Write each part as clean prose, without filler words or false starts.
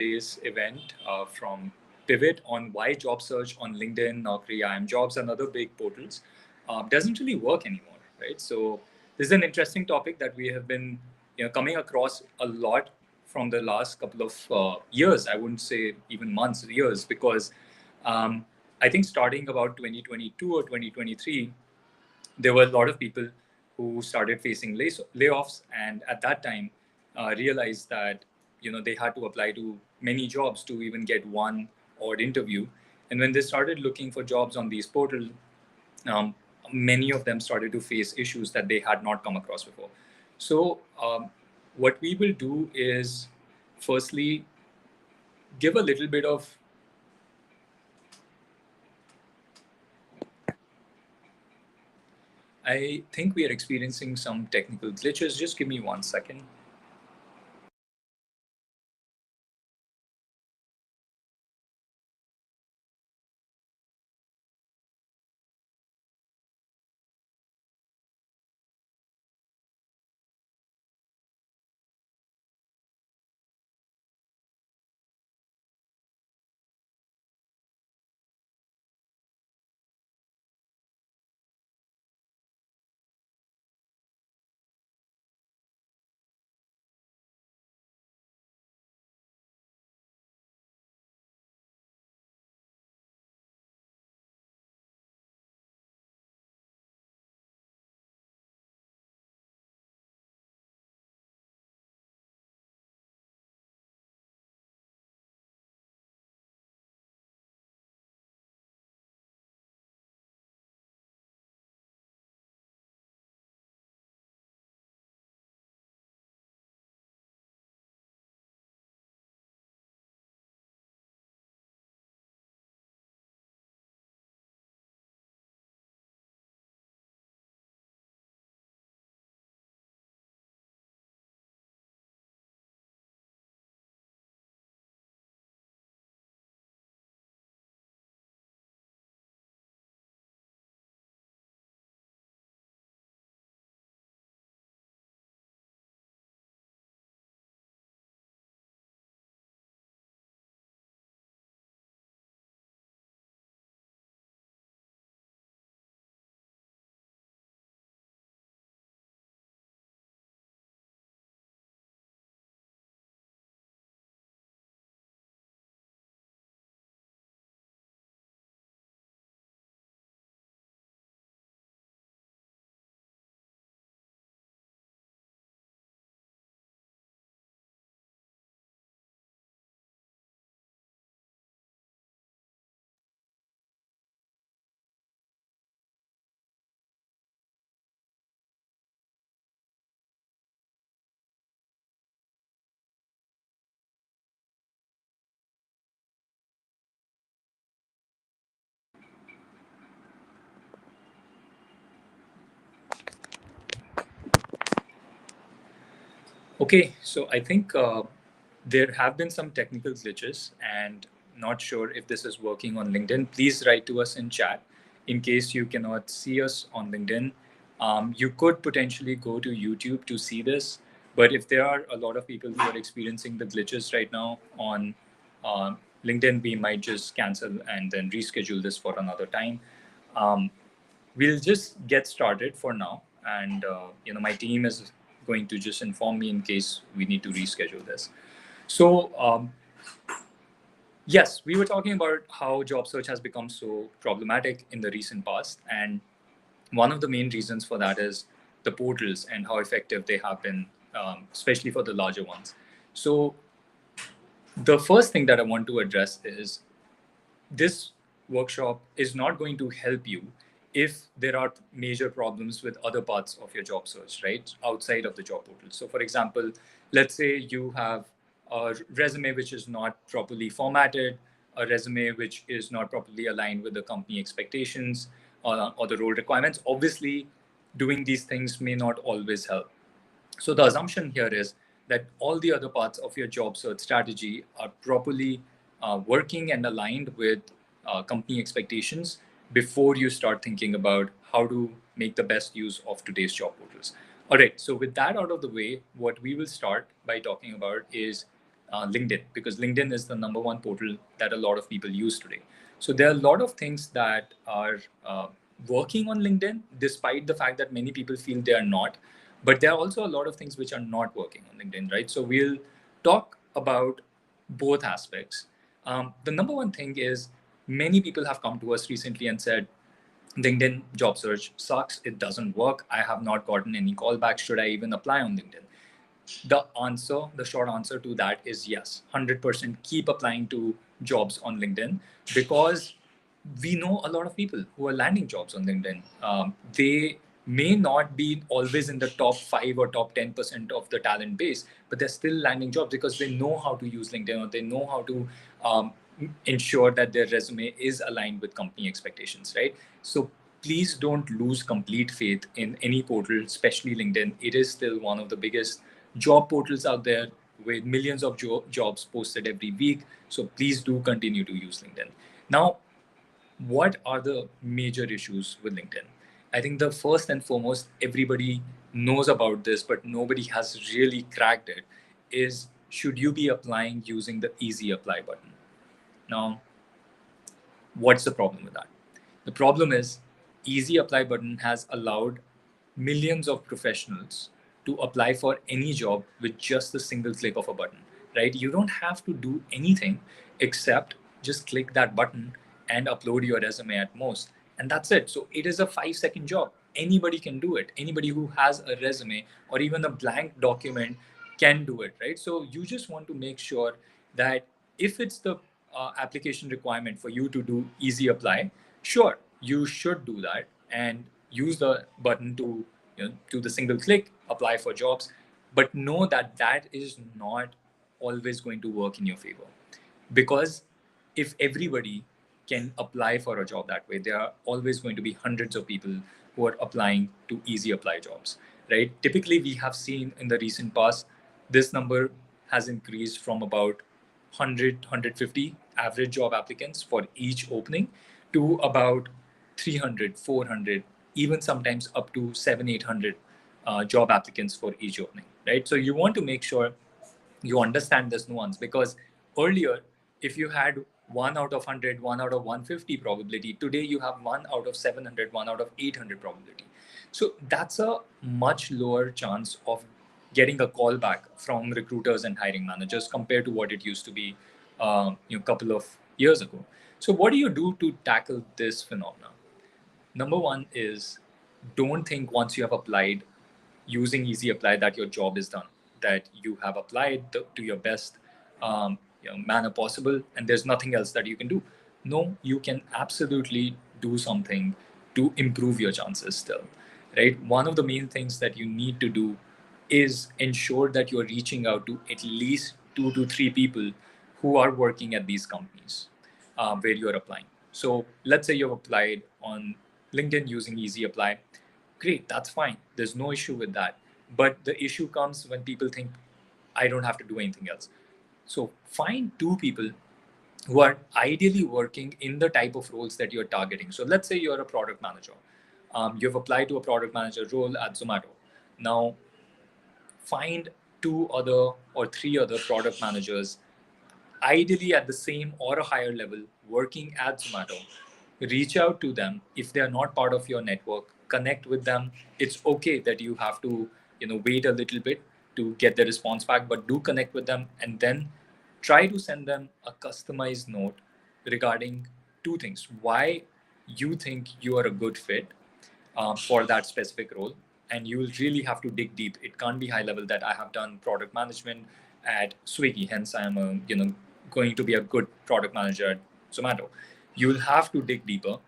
today's event from Pivot on why job search on LinkedIn, Naukri, IIMJobs, and other big portals doesn't really work anymore, right? So this is an interesting topic that we have been coming across a lot from the last couple of years. I wouldn't say even months, years, because um, I think starting about 2022 or 2023, there were a lot of people who started facing layoffs, and at that time realized that they had to apply to many jobs to even get one odd interview. And when they started looking for jobs on these portals, um, many of them started to face issues that they had not come across before. So what we will do is firstly give a little bit of I think we are experiencing some technical glitches. Just give me 1 second. Okay, so I think there have been some technical glitches, and not sure if this is working on LinkedIn. Please write to us in chat in case you cannot see us on LinkedIn. You could potentially go to YouTube to see this, but if there are a lot of people who are experiencing the glitches right now on LinkedIn, we might just cancel and then reschedule this for another time. Um, we'll just get started for now, and my team is going to just inform me in case we need to reschedule this. So yes, we were talking about how job search has become so problematic in the recent past, and one of the main reasons for that is the portals and how effective they have been, especially for the larger ones. So the first thing that I want to address is this workshop is not going to help you if there are major problems with other parts of your job search, right? Outside of the job portal. So, for example, let's say you have a resume which is not properly formatted, a resume which is not properly aligned with the company expectations or the role requirements. Obviously, doing these things may not always help. So the assumption here is that all the other parts of your job search strategy are properly working and aligned with company expectations before you start thinking about how to make the best use of today's job portals. All right, so with that out of the way, what we will start by talking about is LinkedIn, because LinkedIn is the number one portal that a lot of people use today. So there are a lot of things that are working on LinkedIn, despite the fact that many people feel they are not. But there are also a lot of things which are not working on LinkedIn, right? So we'll talk about both aspects. The number one thing is many people have come to us recently and said, LinkedIn job search sucks. It doesn't work. I have not gotten any callbacks. Should I even apply on LinkedIn? The short answer to that is yes, 100% keep applying to jobs on LinkedIn, because we know a lot of people who are landing jobs on LinkedIn. They may not be always in the top 5 or top 10% of the talent base, but they're still landing jobs because they know how to use LinkedIn, or they know how to ensure that their resume is aligned with company expectations, right? So please don't lose complete faith in any portal, especially LinkedIn. It is still one of the biggest job portals out there with millions of jobs posted every week. So please do continue to use LinkedIn. Now, what are the major issues with LinkedIn? I think the first and foremost, everybody knows about this, but nobody has really cracked it, is should you be applying using the easy apply button? Now, what's the problem with that? The problem is easy apply button has allowed millions of professionals to apply for any job with just a single click of a button, right? You don't have to do anything except just click that button and upload your resume at most. And that's it. So it is a 5-second job. Anybody can do it. Anybody who has a resume or even a blank document can do it, right? So you just want to make sure that if it's the application requirement for you to do easy apply, sure, you should do that and use the button to do the single click apply for jobs. But know that that is not always going to work in your favor, because if everybody can apply for a job that way, there are always going to be hundreds of people who are applying to easy apply jobs, right? Typically, we have seen in the recent past, this number has increased from about 100 average job applicants for each opening to about 300, 400, even sometimes up to 700, 800 job applicants for each opening, right? So you want to make sure you understand this nuance, because earlier, if you had 1 out of 100, 1 out of 150 probability, today you have 1 out of 700, 1 out of 800 probability. So that's a much lower chance of getting a call back from recruiters and hiring managers compared to what it used to be a couple of years ago. So what do you do to tackle this phenomenon? Number one is, don't think once you have applied using easy apply that your job is done, that you have applied to your best manner possible and there's nothing else that you can do. No, you can absolutely do something to improve your chances still, right? One of the main things that you need to do is ensure that you're reaching out to at least 2 to 3 people who are working at these companies where you're applying. So let's say you've applied on LinkedIn using easy apply. Great, that's fine. There's no issue with that. But the issue comes when people think, I don't have to do anything else. So find 2 people who are ideally working in the type of roles that you're targeting. So let's say you're a product manager. You've applied to a product manager role at Zomato. Now, find 2 or 3 other product managers, ideally at the same or a higher level, working at Zomato. Reach out to them. If they are not part of your network, connect with them. It's okay that you have to wait a little bit to get the response back, but do connect with them and then try to send them a customized note regarding 2 things: why you think you are a good fit for that specific role. And you will really have to dig deep. It can't be high level that I have done product management at Swiggy, hence I am going to be a good product manager at Zomato. You'll have to dig deeper,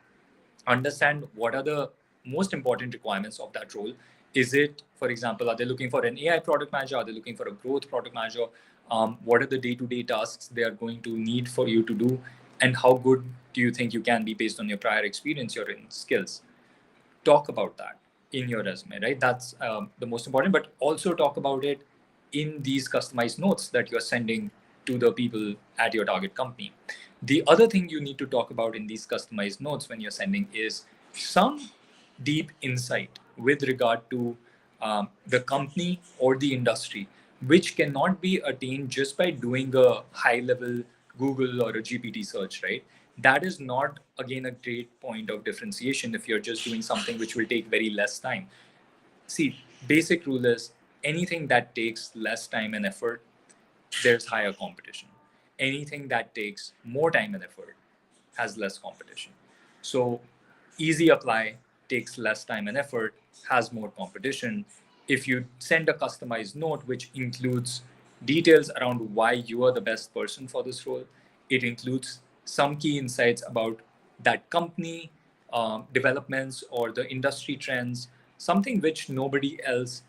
understand what are the most important requirements of that role. Is it, for example, are they looking for an AI product manager? Are they looking for a growth product manager? What are the day-to-day tasks they are going to need for you to do? And how good do you think you can be based on your prior experience, your skills? Talk about that in your resume, right? That's the most important, but also talk about it in these customized notes that you're sending to the people at your target company. The other thing you need to talk about in these customized notes when you're sending is some deep insight with regard to the company or the industry which cannot be attained just by doing a high level Google or a GPT search, right? That is not, again, a great point of differentiation if you're just doing something which will take very less time. See, basic rule is anything that takes less time and effort, there's higher competition. Anything that takes more time and effort has less competition. So easy apply takes less time and effort, has more competition. If you send a customized note which includes details around why you are the best person for this role, it includes some key insights about that company, developments or the industry trends, something which nobody else,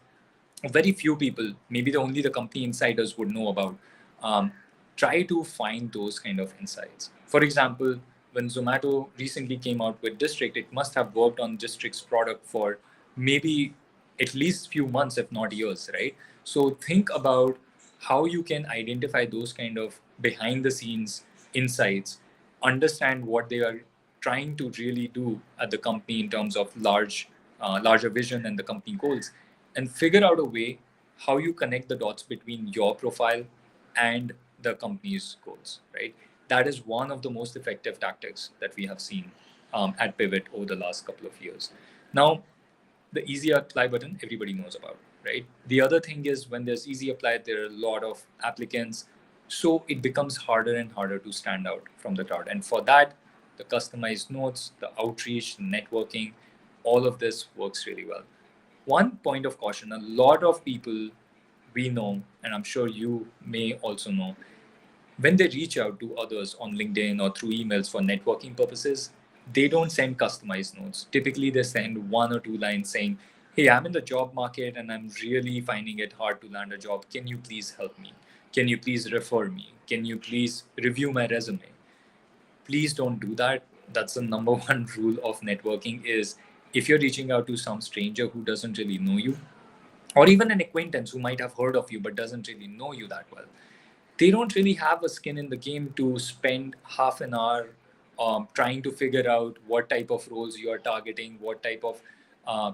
very few people, maybe only the company insiders would know about. Um, Try to find those kind of insights. For example, when Zomato recently came out with District, it must have worked on District's product for maybe at least few months, if not years, right? So think about how you can identify those kind of behind the scenes insights, understand what they are trying to really do at the company in terms of larger vision and the company goals, and figure out a way how you connect the dots between your profile and the company's goals, right? That is one of the most effective tactics that we have seen at Pivot over the last couple of years. Now, the easy apply button everybody knows about, right? The other thing is when there's easy apply, there are a lot of applicants. So it becomes harder and harder to stand out from the crowd. And for that, the customized notes, the outreach, networking, all of this works really well. One point of caution, a lot of people we know, and I'm sure you may also know, when they reach out to others on LinkedIn or through emails for networking purposes, they don't send customized notes. Typically, they send one or two lines saying, "Hey, I'm in the job market and I'm really finding it hard to land a job. Can you please help me? Can you please refer me? Can you please review my resume?" Please don't do that. That's the number one rule of networking is if you're reaching out to some stranger who doesn't really know you, or even an acquaintance who might have heard of you but doesn't really know you that well, they don't really have a skin in the game to spend half an hour trying to figure out what type of roles you are targeting, what type of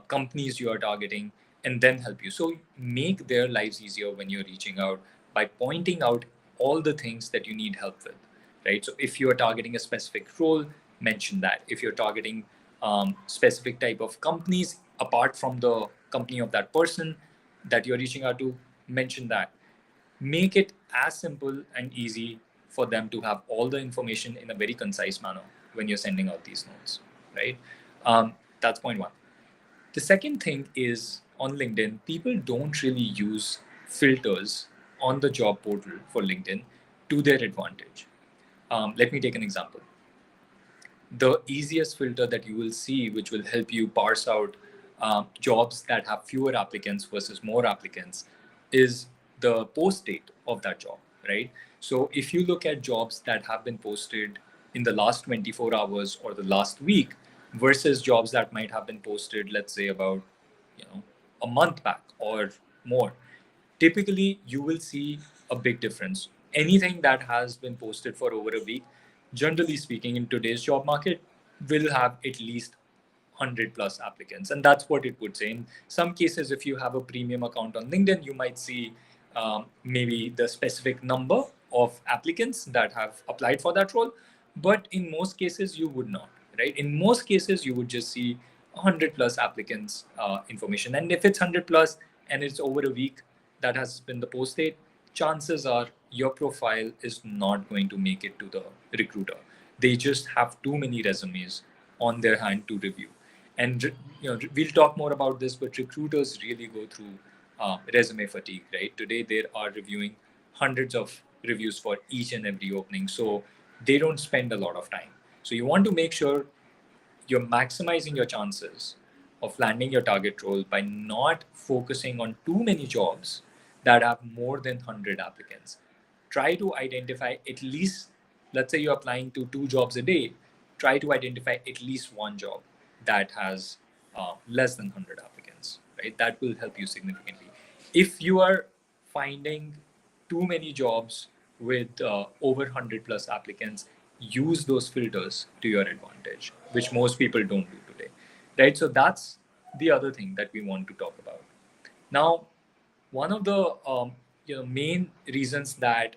companies you are targeting, and then help you. So make their lives easier when you're reaching out by pointing out all the things that you need help with, right? So if you are targeting a specific role, mention that. If you're targeting specific type of companies apart from the company of that person that you're reaching out to, mention that. Make it as simple and easy for them to have all the information in a very concise manner when you're sending out these notes, right? That's point one. The second thing is on LinkedIn, people don't really use filters on the job portal for LinkedIn to their advantage. Let me take an example. The easiest filter that you will see, which will help you parse out jobs that have fewer applicants versus more applicants, is the post date of that job, right? So if you look at jobs that have been posted in the last 24 hours or the last week versus jobs that might have been posted, let's say about, you know, a month back or more, typically you will see a big difference. Anything that has been posted for over a week, generally speaking, in today's job market, will have at least 100 plus applicants. And that's what it would say. In some cases, if you have a premium account on LinkedIn, you might see maybe the specific number of applicants that have applied for that role. But in most cases, you would not, right? In most cases, you would just see 100 plus applicants information. And if it's 100 plus and it's over a week, that has been the post date, chances are your profile is not going to make it to the recruiter. They just have too many resumes on their hand to review. And we'll talk more about this, but recruiters really go through resume fatigue, right? Today they are reviewing hundreds of reviews for each and every opening, so they don't spend a lot of time. So you want to make sure you're maximizing your chances of landing your target role by not focusing on too many jobs that have more than 100 applicants. Try to identify at least, let's say you're applying to 2 jobs a day, try to identify at least one job that has less than 100 applicants, right? That will help you significantly. If you are finding too many jobs with over 100 plus applicants, use those filters to your advantage, which most people don't do today, right? So that's the other thing that we want to talk about. Now, one of the main reasons that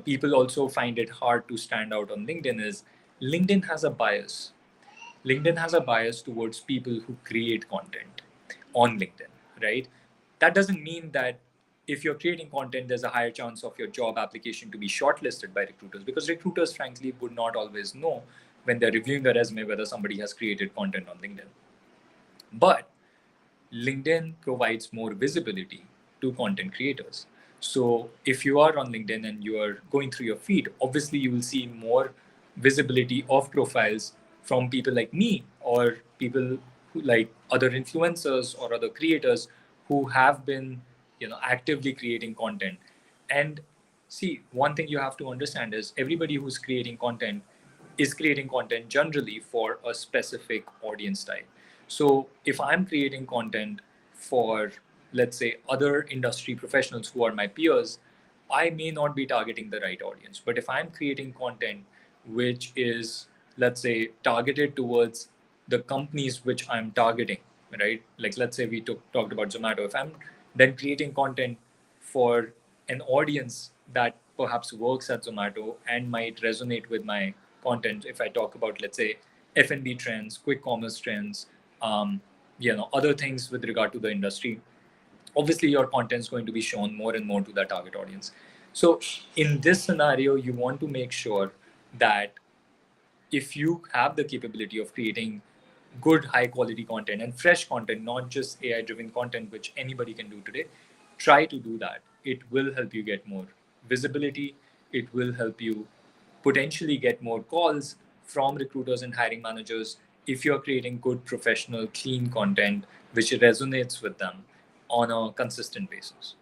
people also find it hard to stand out on LinkedIn is LinkedIn has a bias. LinkedIn has a bias towards people who create content on LinkedIn, right? That doesn't mean that if you're creating content, there's a higher chance of your job application to be shortlisted by recruiters, because recruiters, frankly, would not always know when they're reviewing a resume whether somebody has created content on LinkedIn. But LinkedIn provides more visibility to content creators. So if you are on LinkedIn and you are going through your feed, obviously you will see more visibility of profiles from people like me, or people who, like other influencers or other creators who have been, actively creating content. And see, one thing you have to understand is everybody who's creating content is creating content generally for a specific audience type. So if I'm creating content for, let's say, other industry professionals who are my peers, I may not be targeting the right audience. But if I'm creating content which is, let's say, targeted towards the companies which I'm targeting, right? Like, let's say we talked about Zomato. If I'm then creating content for an audience that perhaps works at Zomato and might resonate with my content, if I talk about, let's say, F&B trends, quick commerce trends, other things with regard to the industry, obviously your content is going to be shown more and more to that target audience. So in this scenario, you want to make sure that if you have the capability of creating good high quality content and fresh content, not just AI driven content which anybody can do today, try to do that. It will help you get more visibility. It will help you potentially get more calls from recruiters and hiring managers if you're creating good professional clean content which resonates with them on a consistent basis.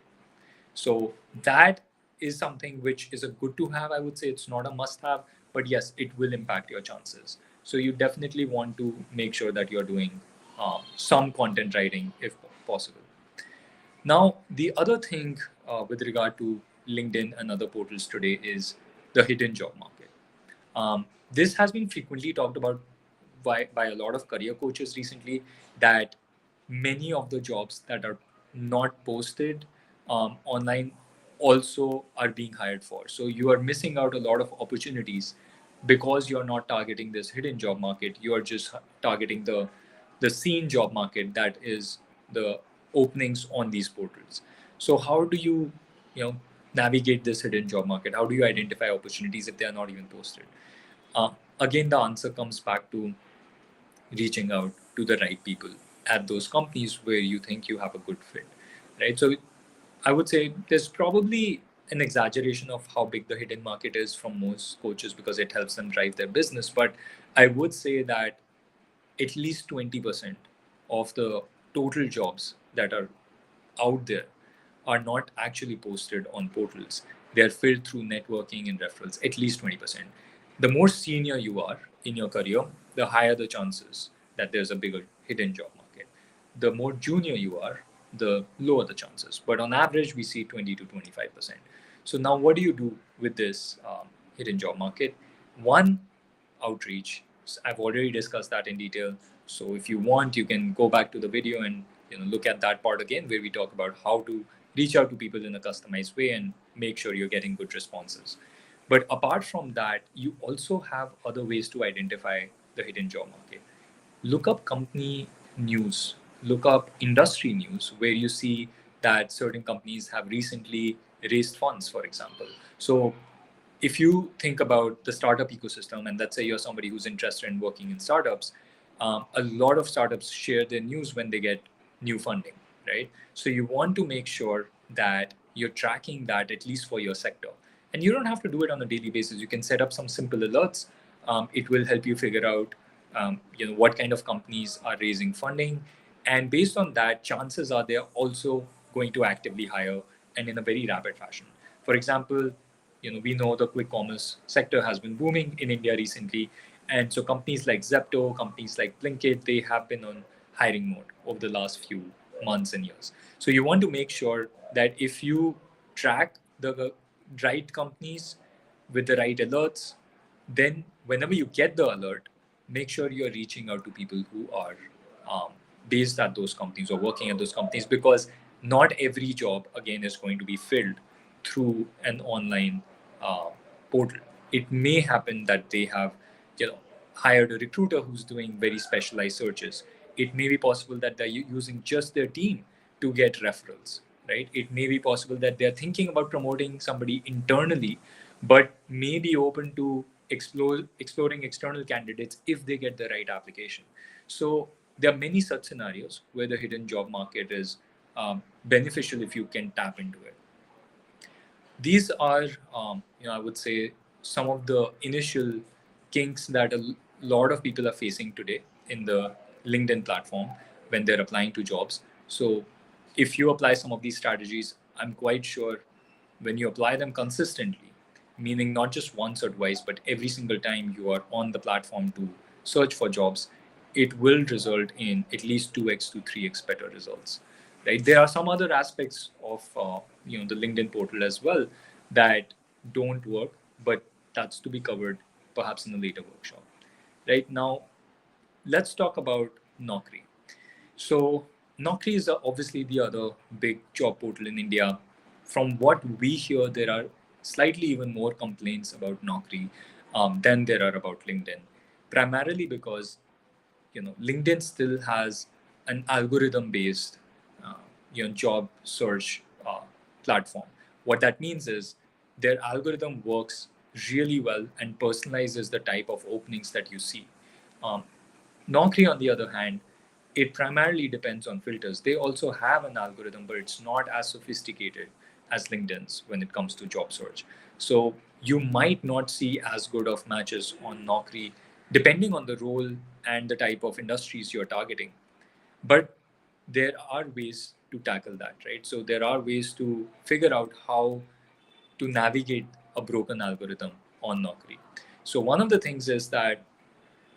So that is something which is a good to have. I would say it's not a must have, but yes, it will impact your chances. So you definitely want to make sure that you're doing some content writing if possible. Now, the other thing with regard to LinkedIn and other portals today is the hidden job market. This has been frequently talked about by a lot of career coaches recently, that many of the jobs that are not posted online also are being hired for. So you are missing out a lot of opportunities because you're not targeting this hidden job market. You are just targeting the seen job market, that is the openings on these portals. So how do you navigate this hidden job market? How do you identify opportunities if they are not even posted? Again, the answer comes back to reaching out to the right people at those companies where you think you have a good fit, right? So I would say there's probably an exaggeration of how big the hidden market is from most coaches because it helps them drive their business. But I would say that at least 20% of the total jobs that are out there are not actually posted on portals. They are filled through networking and referrals, at least 20%. The more senior you are in your career, the higher the chances that there's a bigger hidden job market. The more junior you are, the lower the chances. But on average, we see 20 to 25%. So now what do you do with this hidden job market? One, outreach. I've already discussed that in detail. So if you want, you can go back to the video and look at that part again, where we talk about how to reach out to people in a customized way and make sure you're getting good responses. But apart from that, you also have other ways to identify the hidden job market. Look up company news, look up industry news, where you see that certain companies have recently raised funds, for example. So if you think about the startup ecosystem, and let's say you're somebody who's interested in working in startups, a lot of startups share their news when they get new funding, right? So you want to make sure that you're tracking that at least for your sector. And you don't have to do it on a daily basis. You can set up some simple alerts. It will help you figure out, what kind of companies are raising funding. And based on that, chances are they're also going to actively hire and in a very rapid fashion. For example, we know the quick commerce sector has been booming in India recently. And so companies like Zepto, companies like Blinkit, they have been on hiring mode over the last few months and years. So you want to make sure that if you track the right companies with the right alerts, then whenever you get the alert, make sure you're reaching out to people who are based at those companies or working at those companies, because not every job again is going to be filled through an online uh, portal. It may happen that they have, hired a recruiter who's doing very specialized searches. It may be possible that they're using just their team to get referrals, right? It may be possible that they're thinking about promoting somebody internally, but may be open to exploring external candidates if they get the right application. So there are many such scenarios where the hidden job market is beneficial if you can tap into it. These are, I would say, some of the initial kinks that a lot of people are facing today in the LinkedIn platform when they're applying to jobs. So if you apply some of these strategies, I'm quite sure when you apply them consistently, meaning not just once or twice, but every single time you are on the platform to search for jobs, it will result in at least 2x to 3x better results. Right? There are some other aspects of the LinkedIn portal as well that don't work, but that's to be covered perhaps in a later workshop. Right now, let's talk about Naukri. So Naukri is obviously the other big job portal in India. From what we hear, there are slightly even more complaints about Naukri than there are about LinkedIn, primarily because LinkedIn still has an algorithm-based job search platform. What that means is their algorithm works really well and personalizes the type of openings that you see. Um, Naukri, on the other hand, it primarily depends on filters. They also have an algorithm, but it's not as sophisticated as LinkedIn's when it comes to job search. So you might not see as good of matches on Naukri, depending on the role and the type of industries you're targeting. But there are ways to tackle that, right? So there are ways to figure out how to navigate a broken algorithm on Naukri. So one of the things is that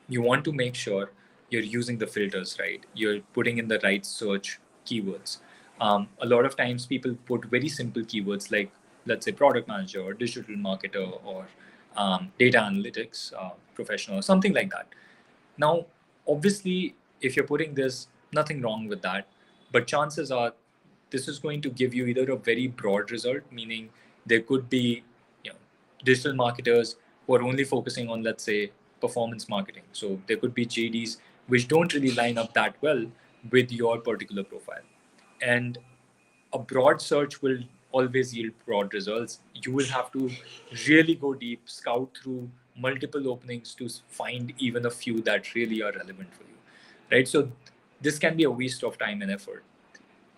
you want to make sure you're using the filters right. You're putting in the right search keywords. A lot of times people put very simple keywords like, let's say, product manager or digital marketer or data analytics professional or something like that. Now, obviously, if you're putting this, nothing wrong with that, but chances are this is going to give you either a very broad result, meaning there could be digital marketers who are only focusing on, let's say, performance marketing. So there could be JDs which don't really line up that well with your particular profile. And a broad search will always yield broad results. You will have to really go deep, scout through multiple openings to find even a few that really are relevant for you, right? So this can be a waste of time and effort.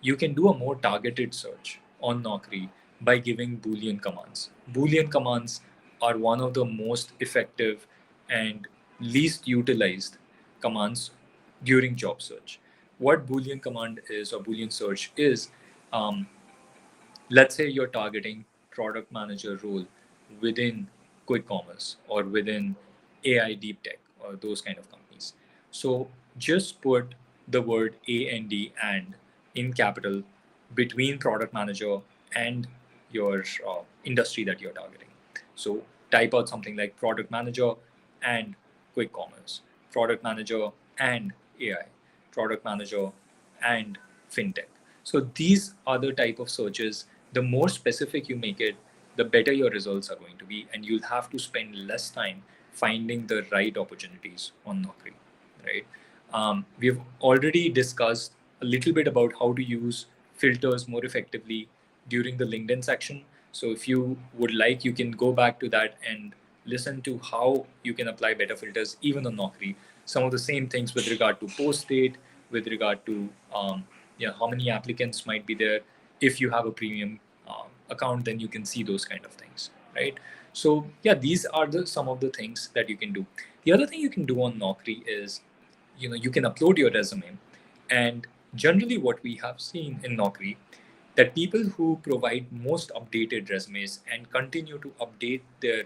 You can do a more targeted search on Naukri by giving Boolean commands. Boolean commands are one of the most effective and least utilized commands during job search. What Boolean command is, or Boolean search is, um, let's say you're targeting product manager role within quick commerce or within AI deep tech or those kind of companies. So just put the word and in capital between product manager and your industry that you're targeting. So type out something like product manager and quick commerce, product manager and AI, product manager and fintech. So these are the type of searches. The more specific you make it, the better your results are going to be, and you'll have to spend less time finding the right opportunities on Naukri, right? We've already discussed a little bit about how to use filters more effectively during the LinkedIn section. So if you would like, you can go back to that and listen to how you can apply better filters even on Naukri. Some of the same things with regard to post date, with regard to how many applicants might be there. If you have a premium account, then you can see those kind of things, right? So yeah, these are some of the things that you can do. The other thing you can do on Naukri is, you can upload your resume, and generally what we have seen in Naukri, that people who provide most updated resumes and continue to update their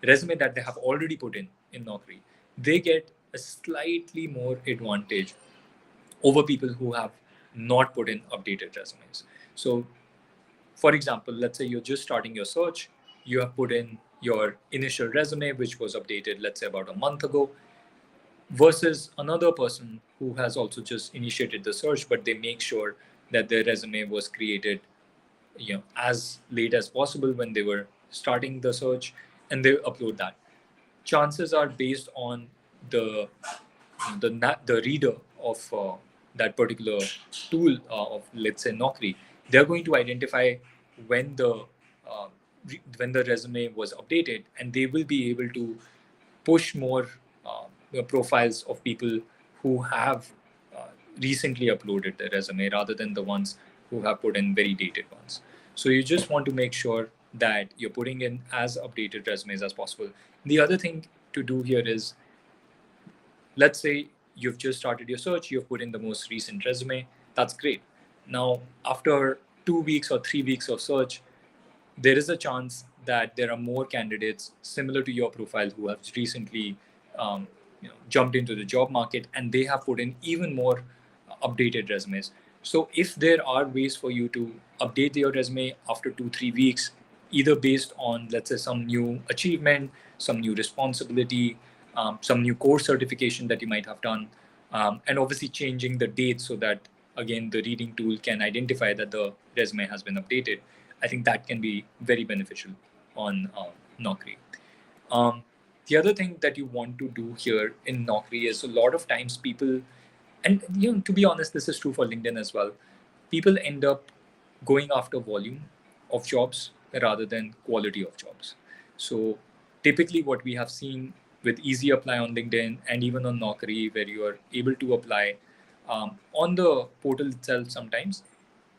resume that they have already put in Naukri, they get a slightly more advantage over people who have not put in updated resumes. So for example, let's say you're just starting your search, you have put in your initial resume, which was updated, let's say, about a month ago, versus another person who has also just initiated the search, but they make sure that their resume was created, as late as possible when they were starting the search, and they upload that. Chances are based on the the reader of that particular tool of, let's say, Naukri, they're going to identify when uh, when the resume was updated, and they will be able to push more profiles of people who have uh, recently uploaded their resume rather than the ones who have put in very dated ones. So you just want to make sure that you're putting in as updated resumes as possible. The other thing to do here is, let's say you've just started your search, you've put in the most recent resume. That's great. Now, after 2 weeks or 3 weeks of search, there is a chance that there are more candidates similar to your profile who have recently jumped into the job market, and they have put in even more updated resumes. So if there are ways for you to update your resume after 2 3 weeks, either based on, let's say, some new achievement, some new responsibility, some new course certification that you might have done, and obviously changing the date so that, again, the reading tool can identify that the resume has been updated, I think that can be very beneficial on Naukri. Um, the other thing that you want to do here in Naukri is, a lot of times people, and to be honest, this is true for LinkedIn as well, people end up going after volume of jobs rather than quality of jobs. So typically what we have seen with easy apply on LinkedIn and even on Naukri, where you are able to apply on the portal itself, sometimes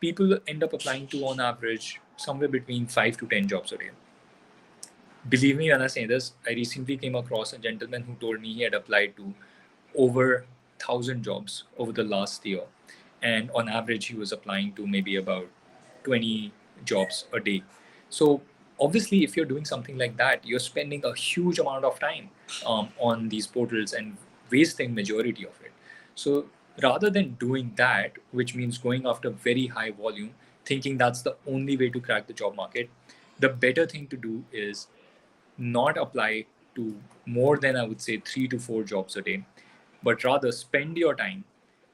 people end up applying to, on average, somewhere between 5 to 10 jobs a day. Believe me when I say this, I recently came across a gentleman who told me he had applied to over 1,000 jobs over the last year. And on average, he was applying to maybe about 20 jobs a day. So obviously, if you're doing something like that, you're spending a huge amount of time on these portals and wasting majority of it. So rather than doing that, which means going after very high volume, thinking that's the only way to crack the job market, the better thing to do is not apply to more than, I would say, 3 to 4 jobs a day, but rather spend your time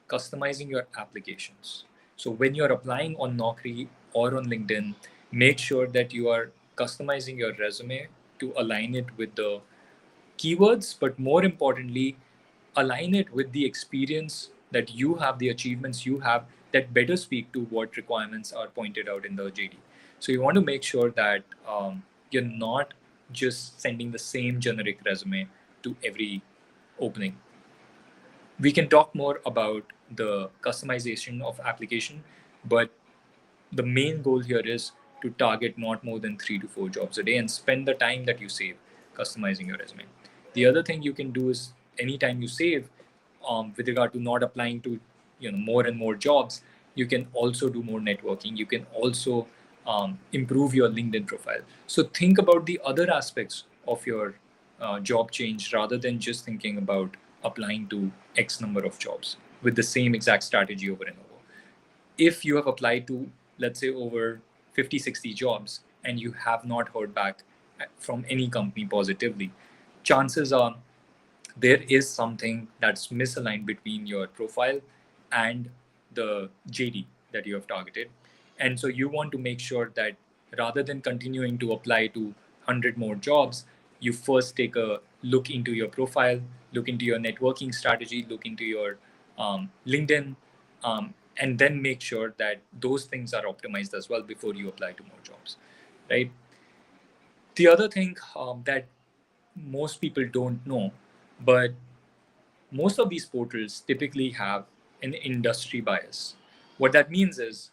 customizing your applications. So when you're applying on Naukri or on LinkedIn, make sure that you are customizing your resume to align it with the keywords, but more importantly, align it with the experience that you have, the achievements you have, that better speak to what requirements are pointed out in the JD. So you want to make sure that you're not just sending the same generic resume to every opening. We can talk more about the customization of application, but the main goal here is to target not more than 3 to 4 jobs a day and spend the time that you save customizing your resume. The other thing you can do is, anytime you save, with regard to not applying to more and more jobs, you can also do more networking. You can also improve your LinkedIn profile. So think about the other aspects of your job change rather than just thinking about applying to X number of jobs with the same exact strategy over and over. If you have applied to, let's say, over 50, 60 jobs and you have not heard back from any company positively, chances are there is something that's misaligned between your profile and the JD that you have targeted. And so you want to make sure that rather than continuing to apply to 100 more jobs, you first take a look into your profile, look into your networking strategy, look into your LinkedIn, and then make sure that those things are optimized as well before you apply to more jobs, right? The other thing that most people don't know, but most of these portals typically have an industry bias. What that means is,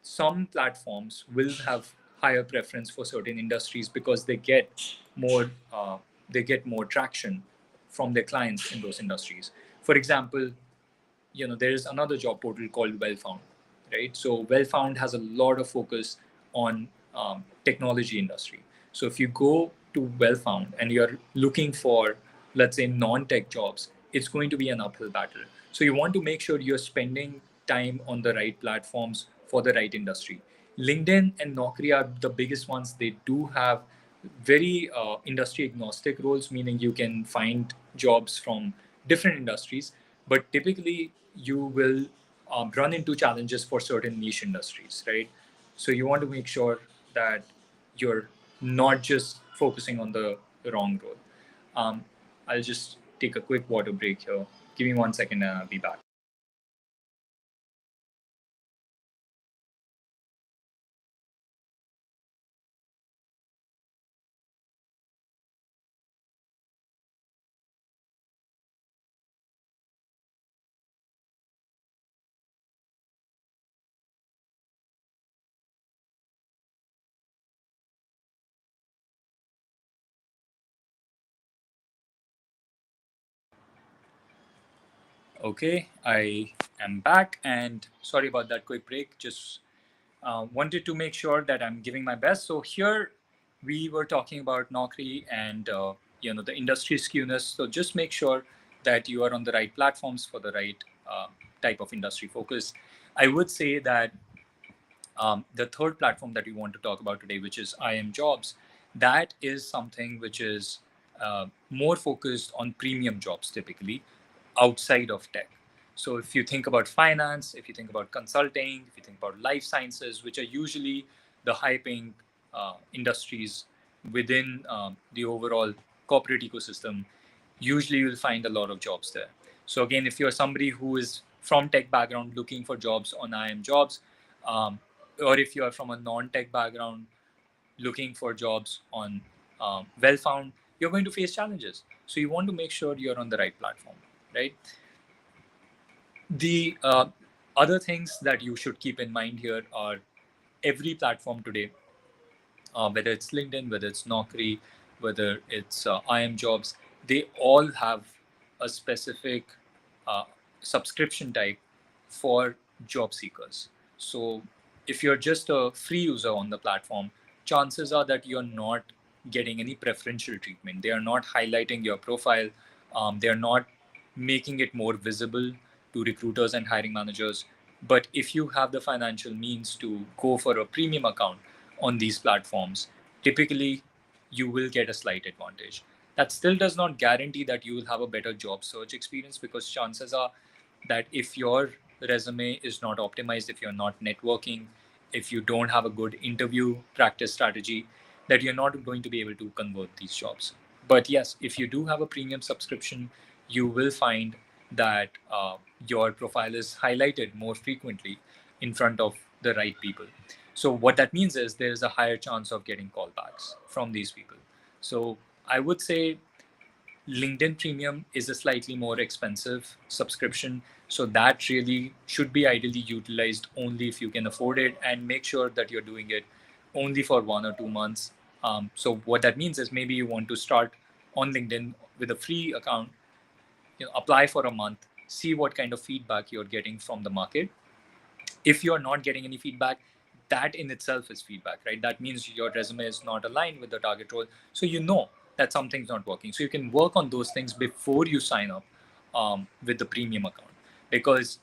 some platforms will have higher preference for certain industries because they get more traction from their clients in those industries. For example, there is another job portal called Wellfound, right? So Wellfound has a lot of focus on technology industry. So if you go to Wellfound and you're looking for, let's say, non-tech jobs, it's going to be an uphill battle. So you want to make sure you're spending time on the right platforms for the right industry. LinkedIn and Naukri are the biggest ones. They do have very industry agnostic roles, meaning you can find jobs from different industries, but typically you will run into challenges for certain niche industries, right? So you want to make sure that you're not just focusing on the wrong role. Um, I'll just take a quick water break here. Give me 1 second and I'll be back. Okay, I am back, and sorry about that quick break. Just wanted to make sure that I'm giving my best. So here we were talking about Naukri and the industry skewness. So just make sure that you are on the right platforms for the right type of industry focus. I would say that the third platform that we want to talk about today, which is IIMJobs, that is something which is more focused on premium jobs typically outside of tech. So if you think about finance, if you think about consulting, if you think about life sciences, which are usually the high-paying industries within the overall corporate ecosystem, usually you'll find a lot of jobs there. So again, if you're somebody who is from tech background looking for jobs on IIMJobs, um, or if you are from a non-tech background looking for jobs on well-found, you're going to face challenges. So you want to make sure you're on the right platform, right? The other things that you should keep in mind here are every platform today, whether it's LinkedIn, whether it's Naukri, whether it's IIMJobs, they all have a specific uh, subscription type for job seekers. So if you're just a free user on the platform, chances are that you're not getting any preferential treatment. They are not highlighting your profile. They are not making it more visible to recruiters and hiring managers. But if you have the financial means to go for a premium account on these platforms, typically you will get a slight advantage. That still does not guarantee that you will have a better job search experience, because chances are that if your resume is not optimized, if you're not networking, if you don't have a good interview practice strategy, that you're not going to be able to convert these jobs. But yes, if you do have a premium subscription, you will find that your profile is highlighted more frequently in front of the right people. So what that means is there's a higher chance of getting callbacks from these people. So I would say LinkedIn Premium is a slightly more expensive subscription. So that really should be ideally utilized only if you can afford it, and make sure that you're doing it only for 1 or 2 months. So what that means is maybe you want to start on LinkedIn with a free account, apply for a month, see what kind of feedback you're getting from the market. If you're not getting any feedback, that in itself is feedback, right? That means your resume is not aligned with the target role. So you know that something's not working. So you can work on those things before you sign up with the premium account. Because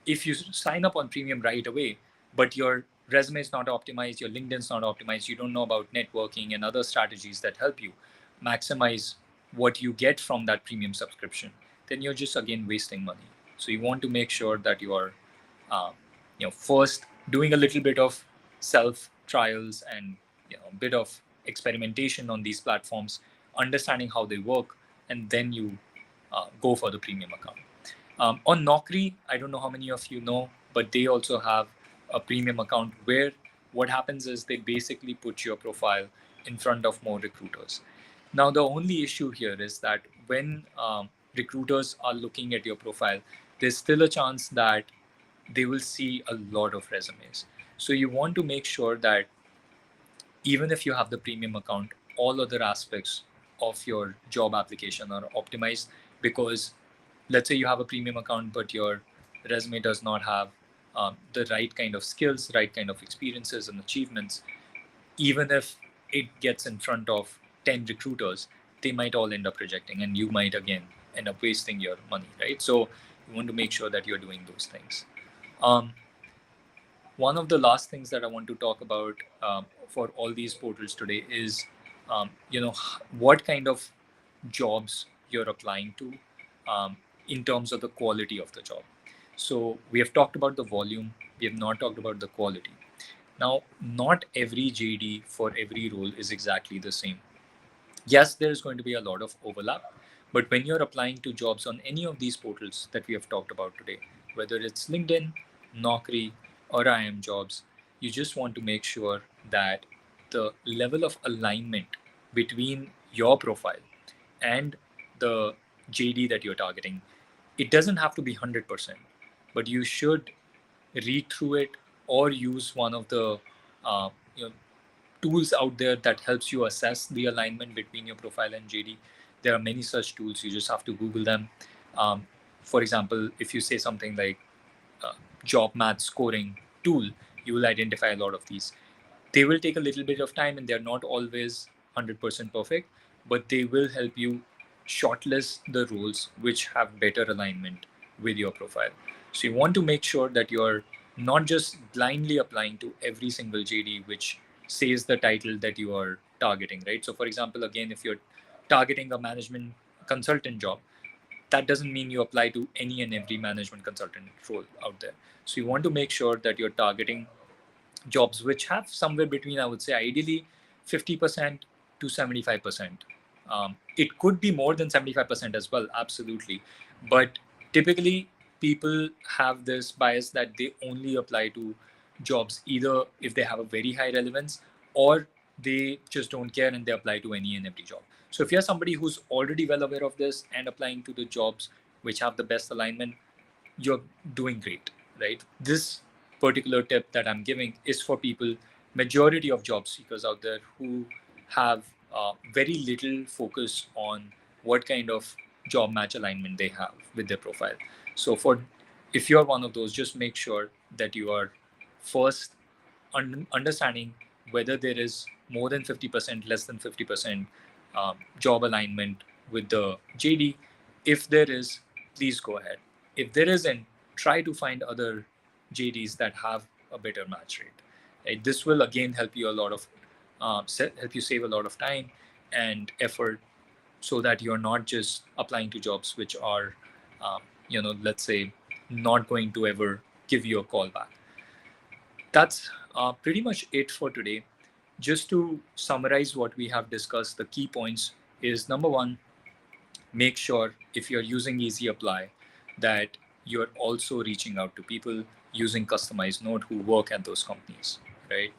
if you sign up on premium right away, but your resume is not optimized, your LinkedIn's not optimized, you don't know about networking and other strategies that help you maximize what you get from that premium subscription, then you're just again wasting money. So you want to make sure that you are um, first doing a little bit of self trials and a bit of experimentation on these platforms, understanding how they work, and then you go for the premium account. On Naukri, I don't know how many of you know, but they also have a premium account where what happens is they basically put your profile in front of more recruiters. Now, the only issue here is that when recruiters are looking at your profile, there's still a chance that they will see a lot of resumes. So you want to make sure that even if you have the premium account, all other aspects of your job application are optimized. Because let's say you have a premium account, but your resume does not have the right kind of skills, right kind of experiences and achievements, even if it gets in front of 10 recruiters, they might all end up rejecting, and you might again end up wasting your money, right? So you want to make sure that you're doing those things. Um, One of the last things that I want to talk about for all these portals today is, what kind of jobs you're applying to in terms of the quality of the job. So we have talked about the volume, we have not talked about the quality. Now, not every JD for every role is exactly the same. Yes, there is going to be a lot of overlap, but when you're applying to jobs on any of these portals that we have talked about today, whether it's LinkedIn, Naukri, or IIMJobs, you just want to make sure that the level of alignment between your profile and the JD that you're targeting, it doesn't have to be 100%, but you should read through it or use one of the uh, you know, tools out there that helps you assess the alignment between your profile and JD. There are many such tools. You just have to Google them. Um, for example, if you say something like uh, job math scoring tool, you will identify a lot of these. They will take a little bit of time and they're not always 100% perfect, but they will help you shortlist the roles which have better alignment with your profile. So you want to make sure that you're not just blindly applying to every single JD which says the title that you are targeting, right? So for example, again, if you're targeting a management consultant job, that doesn't mean you apply to any and every management consultant role out there. So you want to make sure that you're targeting jobs which have somewhere between, I would say, ideally 50% to 75%. It could be more than 75% as well, absolutely. But typically, people have this bias that they only apply to jobs either if they have a very high relevance or they just don't care and they apply to any and every job. So if you're somebody who's already well aware of this and applying to the jobs which have the best alignment, you're doing great, right? This particular tip that I'm giving is for people, majority of job seekers out there who have very little focus on what kind of job match alignment they have with their profile. So for if you're one of those, just make sure that you are first understanding whether there is more than 50%, less than 50% job alignment with the JD. If there is, please go ahead. If there isn't, try to find other JDs that have a better match rate. Right? This will again help you a lot of help you save a lot of time and effort, so that you're not just applying to jobs which are, let's say, not going to ever give you a call back. That's pretty much it for today. Just to summarize what we have discussed, the key points is number one, make sure if you're using Easy Apply that you're also reaching out to people using customized note who work at those companies, right?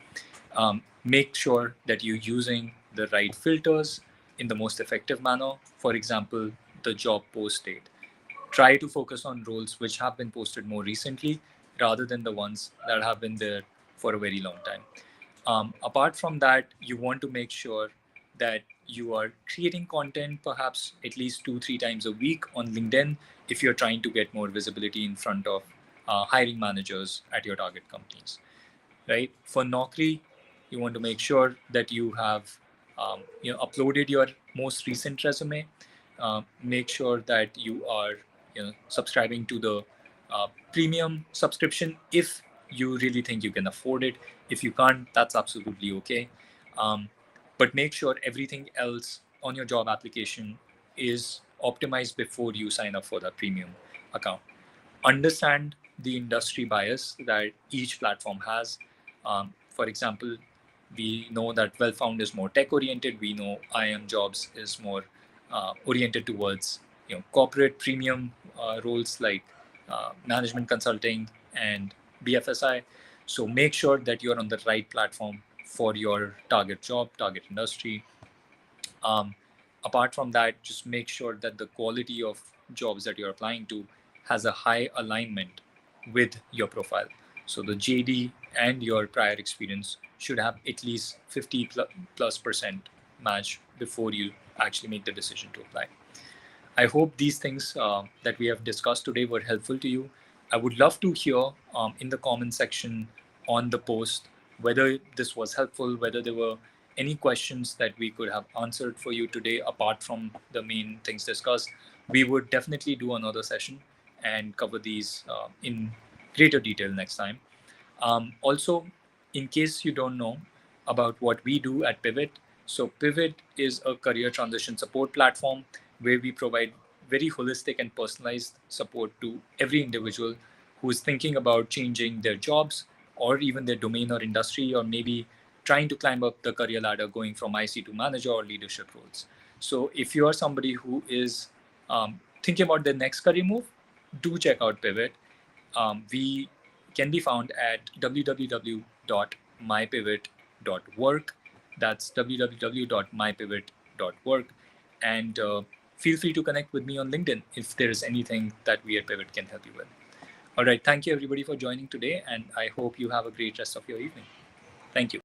Make sure that you're using the right filters in the most effective manner. For example, the job post date. Try to focus on roles which have been posted more recently rather than the ones that have been there for a very long time. Apart from that, you want to make sure that you are creating content perhaps at least 2-3 times a week on LinkedIn if you're trying to get more visibility in front of hiring managers at your target companies, right? For Naukri, you want to make sure that you have uploaded your most recent resume. Make sure that you are subscribing to the premium subscription if you really think you can afford it. If you can't, that's absolutely okay. Um, but make sure everything else on your job application is optimized before you sign up for that premium account. Understand the industry bias that each platform has. For example, we know that Wellfound is more tech oriented. We know IIMJobs is more oriented towards corporate premium roles like management consulting and BFSI. So make sure that you're on the right platform for your target job, target industry. Um, Apart from that, just make sure that the quality of jobs that you're applying to has a high alignment with your profile. So the JD and your prior experience should have at least 50+% match before you actually make the decision to apply. I hope these things that we have discussed today were helpful to you. I would love to hear in the comment section on the post whether this was helpful, whether there were any questions that we could have answered for you today apart from the main things discussed. We would definitely do another session and cover these in greater detail next time. Also, in case you don't know about what we do at Pivot, so Pivot is a career transition support platform where we provide very holistic and personalized support to every individual who's thinking about changing their jobs or even their domain or industry, or maybe trying to climb up the career ladder going from IC to manager or leadership roles. So if you are somebody who is thinking about their next career move, do check out Pivot. We can be found at www.mypivot.work. That's www.mypivot.work. And feel free to connect with me on LinkedIn if there is anything that we at Pivot can help you with. All right. Thank you, everybody, for joining today. And I hope you have a great rest of your evening. Thank you.